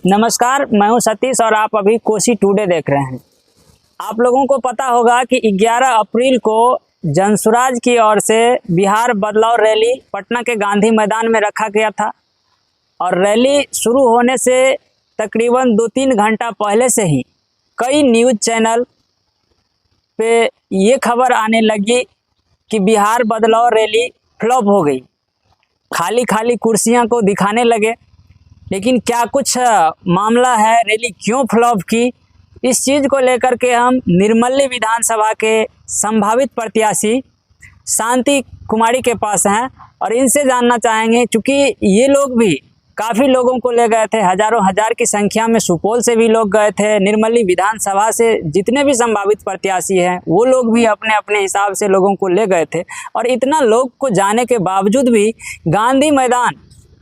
नमस्कार, मैं हूं सतीश और आप अभी कोसी टुडे देख रहे हैं। आप लोगों को पता होगा कि 11 अप्रैल को जनसुराज की ओर से बिहार बदलाव रैली पटना के गांधी मैदान में रखा गया था और रैली शुरू होने से तकरीबन 2-3 घंटा पहले से ही कई न्यूज़ चैनल पे ये खबर आने लगी कि बिहार बदलाव रैली फ्लॉप हो गई। खाली खाली कुर्सियां को दिखाने लगे, लेकिन क्या कुछ मामला है, रैली क्यों फ्लॉप की, इस चीज़ को लेकर के हम निर्मली विधानसभा के संभावित प्रत्याशी शांति कुमारी के पास हैं और इनसे जानना चाहेंगे। चूँकि ये लोग भी काफ़ी लोगों को ले गए थे, हज़ारों हज़ार की संख्या में सुपौल से भी लोग गए थे। निर्मली विधानसभा से जितने भी संभावित प्रत्याशी हैं वो लोग भी अपने अपने हिसाब से लोगों को ले गए थे और इतना लोग को जाने के बावजूद भी गांधी मैदान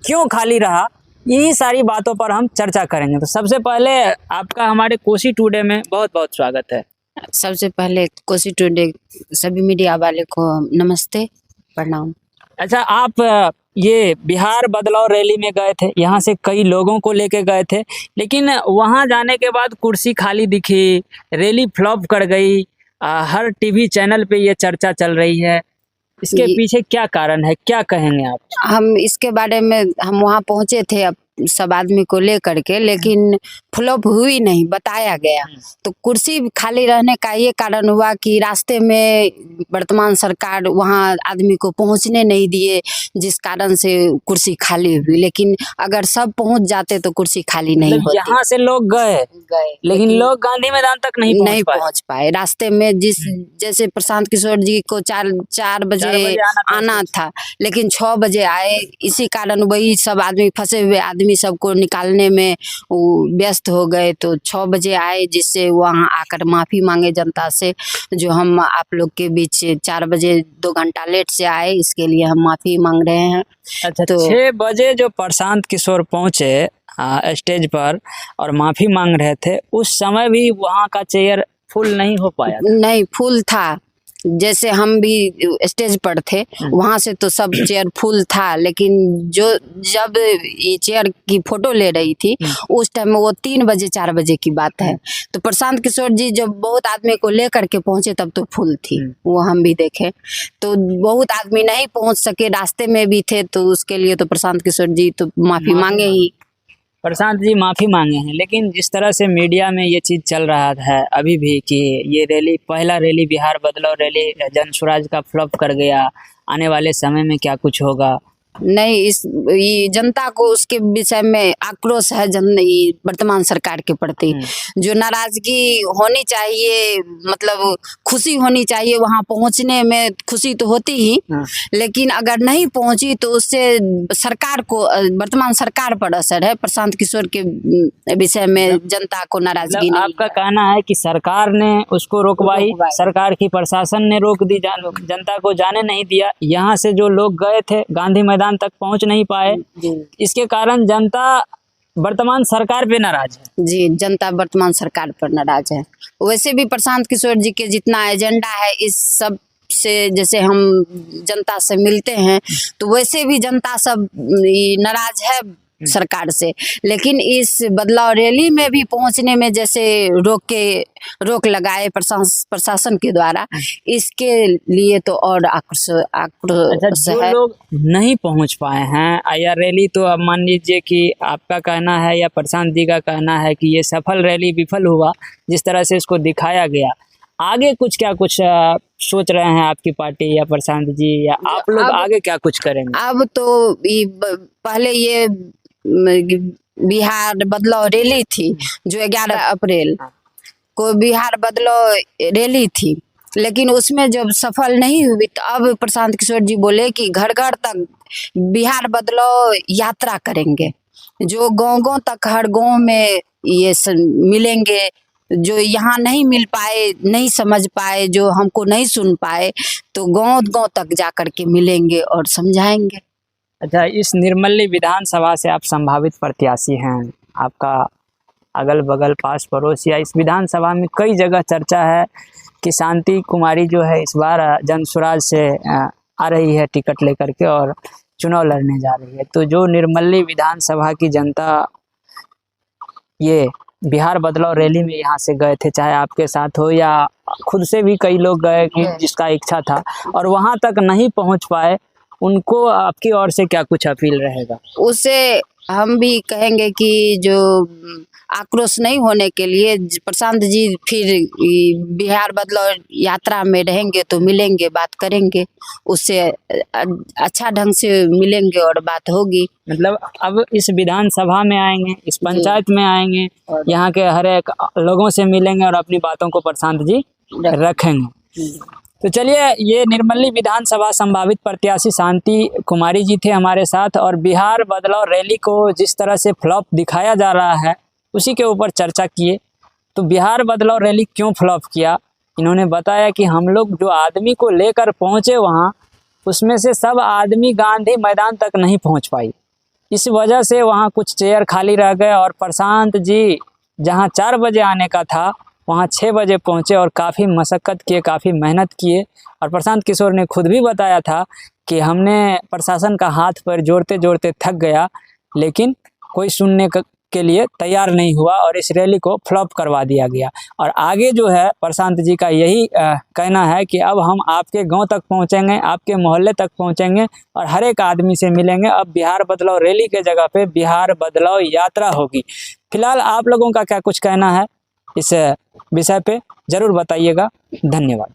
क्यों खाली रहा, यही सारी बातों पर हम चर्चा करेंगे। तो सबसे पहले आपका हमारे कोसी टुडे में बहुत बहुत स्वागत है। सबसे पहले कोसी टुडे सभी मीडिया वाले को नमस्ते, प्रणाम। अच्छा, आप ये बिहार बदलाव रैली में गए थे, यहाँ से कई लोगों को लेके गए थे, लेकिन वहाँ जाने के बाद कुर्सी खाली दिखी, रैली फ्लॉप कर गई। हर टीवी चैनल पे ये चर्चा चल रही है, इसके पीछे क्या कारण है, क्या कहेंगे आप? हम इसके बारे में हम वहाँ पहुँचे थे अब सब आदमी को ले करके, लेकिन फ्लॉप हुई नहीं, बताया गया। तो कुर्सी खाली रहने का ये कारण हुआ कि रास्ते में वर्तमान सरकार वहाँ आदमी को पहुँचने नहीं दिए, जिस कारण से कुर्सी खाली हुई। लेकिन अगर सब पहुँच जाते तो कुर्सी खाली नहीं होती। यहाँ से लोग गए लेकिन लोग गांधी मैदान तक नहीं पहुँच पाए। रास्ते में जैसे प्रशांत किशोर जी को चार बजे आना था, लेकिन 6 बजे आए। इसी कारण वही सब आदमी फंसे हुए आदमी सबको निकालने में व्यस्त हो गए, तो 6 बजे आए, जिससे वहाँ आकर माफ़ी मांगे जनता से। जो हम आप लोग के बीच 4 बजे 2 घंटा लेट से आए, इसके लिए हम माफ़ी मांग रहे हैं। अच्छा, तो 6 बजे जो प्रशांत किशोर पहुँचे स्टेज पर और माफ़ी मांग रहे थे, उस समय भी वहाँ का चेयर फुल नहीं हो पाया? नहीं, फुल था। जैसे हम भी स्टेज पर थे, वहाँ से तो सब चेयर फुल था, लेकिन जब ये चेयर की फोटो ले रही थी उस टाइम में वो 3 बजे 4 बजे की बात है, तो प्रशांत किशोर जी जब बहुत आदमी को ले करके पहुँचे तब तो फुल थी, वो हम भी देखे। तो बहुत आदमी नहीं पहुँच सके, रास्ते में भी थे, तो उसके लिए तो प्रशांत किशोर जी तो माफ़ी मांगे ही। प्रशांत जी माफ़ी मांगे हैं, लेकिन जिस तरह से मीडिया में ये चीज़ चल रहा है अभी भी कि ये रैली, पहला रैली बिहार बदलाव रैली जनसुराज का फ्लॉप कर गया, आने वाले समय में क्या कुछ होगा? नहीं, ये जनता को उसके विषय में आक्रोश है वर्तमान सरकार के प्रति। जो नाराजगी होनी चाहिए, मतलब खुशी होनी चाहिए, वहां पहुंचने में खुशी तो होती ही, लेकिन अगर नहीं पहुंची तो उससे सरकार को, वर्तमान सरकार पर असर है। प्रशांत किशोर के विषय में जनता को नाराजगी नहीं। आपका कहना है कि सरकार ने उसको रोकवाई, सरकार की प्रशासन ने रोक दी, जनता को जाने नहीं दिया। यहाँ से जो लोग गए थे गांधी मैदान तक पहुंच नहीं पाए, इसके कारण जनता वर्तमान सरकार पे नाराज है। जी, जनता वर्तमान सरकार पर नाराज है। वैसे भी प्रशांत किशोर जी के जितना एजेंडा है इस सब से, जैसे हम जनता से मिलते हैं तो वैसे भी जनता सब नाराज है सरकार से। लेकिन इस बदलाव रैली में भी पहुंचने में जैसे रोक लगाए प्रशासन के द्वारा, इसके लिए तो और आक्रोश। अच्छा, जो लोग नहीं पहुंच पाए हैं या रैली, तो अब मान लीजिए कि आपका कहना है या प्रशांत जी का कहना है कि ये सफल रैली विफल हुआ जिस तरह से इसको दिखाया गया, आगे कुछ सोच रहे हैं आपकी पार्टी या प्रशांत जी, या आप लोग आगे क्या कुछ करेंगे? अब तो पहले ये बिहार बदलाव रैली थी जो 11 अप्रैल को बिहार बदलाव रैली थी, लेकिन उसमें जब सफल नहीं हुई तो अब प्रशांत किशोर जी बोले कि घर घर तक बिहार बदलाव यात्रा करेंगे, जो गांव-गांव तक, हर गांव में ये मिलेंगे। जो यहाँ नहीं मिल पाए, नहीं समझ पाए, जो हमको नहीं सुन पाए, तो गांव-गांव तक जाकर के मिलेंगे और समझाएंगे। अच्छा, इस निर्मली विधानसभा से आप संभावित प्रत्याशी हैं, आपका अगल बगल पास पड़ोस या इस विधानसभा में कई जगह चर्चा है कि शांति कुमारी जो है इस बार जनसुराज से आ रही है टिकट लेकर के और चुनाव लड़ने जा रही है। तो जो निर्मली विधानसभा की जनता ये बिहार बदलाव रैली में यहाँ से गए थे, चाहे आपके साथ हो या खुद से भी कई लोग गए कि जिसका इच्छा था और वहाँ तक नहीं पहुँच पाए, उनको आपकी ओर से क्या कुछ अपील रहेगा? उससे हम भी कहेंगे कि जो आक्रोश नहीं होने के लिए प्रशांत जी फिर बिहार बदलाव यात्रा में रहेंगे तो मिलेंगे, बात करेंगे, उससे अच्छा ढंग से मिलेंगे और बात होगी। मतलब अब इस विधानसभा में आएंगे, इस पंचायत में आएंगे, यहाँ के हर एक लोगों से मिलेंगे और अपनी बातों को प्रशांत जी रखेंगे। तो चलिए, ये निर्मली विधानसभा संभावित प्रत्याशी शांति कुमारी जी थे हमारे साथ, और बिहार बदलाव रैली को जिस तरह से फ्लॉप दिखाया जा रहा है उसी के ऊपर चर्चा किए। तो बिहार बदलाव रैली क्यों फ्लॉप किया, इन्होंने बताया कि हम लोग जो आदमी को लेकर पहुँचे वहाँ, उसमें से सब आदमी गांधी मैदान तक नहीं पहुँच पाई। इस वजह से वहाँ कुछ चेयर खाली रह गए और प्रशांत जी जहाँ 4 बजे आने का था वहाँ 6 बजे पहुँचे और काफ़ी मशक्क़त किए, काफ़ी मेहनत किए। और प्रशांत किशोर ने खुद भी बताया था कि हमने प्रशासन का हाथ पैर जोड़ते जोड़ते थक गया, लेकिन कोई सुनने के लिए तैयार नहीं हुआ और इस रैली को फ्लॉप करवा दिया गया। और आगे जो है प्रशांत जी का यही कहना है कि अब हम आपके गांव तक पहुंचेंगे, आपके मोहल्ले तक पहुंचेंगे और हर एक आदमी से मिलेंगे। अब बिहार बदलाव रैली के जगह पे बिहार बदलाव यात्रा होगी। फिलहाल आप लोगों का क्या कुछ कहना है इस विषय पे ज़रूर बताइएगा। धन्यवाद।